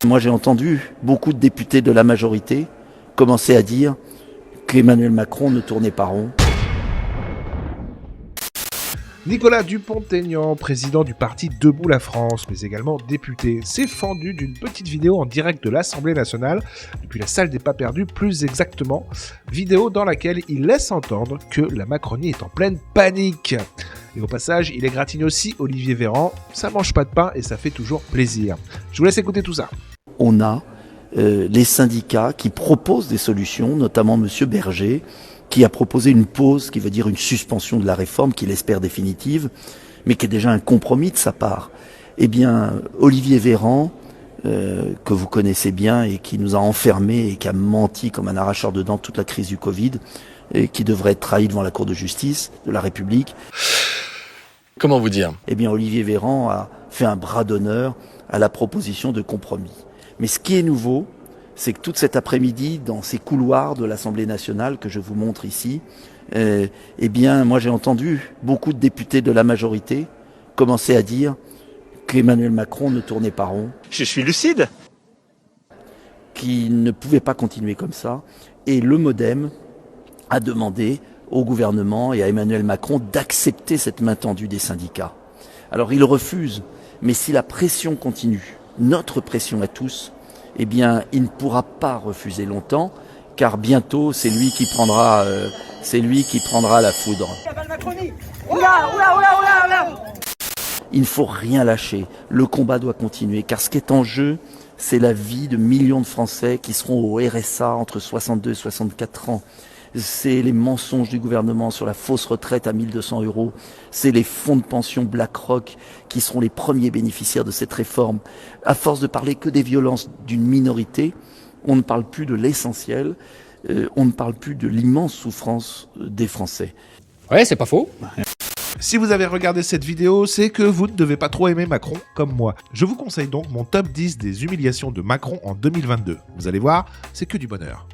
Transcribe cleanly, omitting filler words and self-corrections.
Moi, j'ai entendu beaucoup de députés de la majorité commencer à dire qu'Emmanuel Macron ne tournait pas rond. Nicolas Dupont-Aignan, président du parti Debout la France, mais également député, s'est fendu d'une petite vidéo en direct de l'Assemblée nationale, depuis la salle des pas perdus plus exactement, vidéo dans laquelle il laisse entendre que la Macronie est en pleine panique. Et au passage, il égratigne aussi Olivier Véran, ça mange pas de pain et ça fait toujours plaisir. Je vous laisse écouter tout ça. On a les syndicats qui proposent des solutions, notamment M. Berger, qui a proposé une pause, qui veut dire une suspension de la réforme, qu'il espère définitive, mais qui est déjà un compromis de sa part. Eh bien, Olivier Véran, que vous connaissez bien et qui nous a enfermés et qui a menti comme un arracheur de dents toute la crise du Covid, et qui devrait être trahi devant la Cour de justice de la République. Comment vous dire ? Eh bien, Olivier Véran a fait un bras d'honneur à la proposition de compromis. Mais ce qui est nouveau, c'est que toute cet après-midi, dans ces couloirs de l'Assemblée nationale que je vous montre ici, eh bien, moi j'ai entendu beaucoup de députés de la majorité commencer à dire qu'Emmanuel Macron ne tournait pas rond. Je suis lucide. Qu'il ne pouvait pas continuer comme ça. Et le MoDem a demandé au gouvernement et à Emmanuel Macron d'accepter cette main tendue des syndicats. Alors il refuse, mais si la pression continue, notre pression à tous, eh bien, il ne pourra pas refuser longtemps, car bientôt, c'est lui qui prendra la foudre. Il ne faut rien lâcher. Le combat doit continuer, car ce qui est en jeu, c'est la vie de millions de Français qui seront au RSA entre 62 et 64 ans. C'est les mensonges du gouvernement sur la fausse retraite à 1 200 €. C'est les fonds de pension BlackRock qui seront les premiers bénéficiaires de cette réforme. À force de parler que des violences d'une minorité, on ne parle plus de l'essentiel, on ne parle plus de l'immense souffrance des Français. Ouais, c'est pas faux. Si vous avez regardé cette vidéo, c'est que vous ne devez pas trop aimer Macron comme moi. Je vous conseille donc mon top 10 des humiliations de Macron en 2022. Vous allez voir, c'est que du bonheur.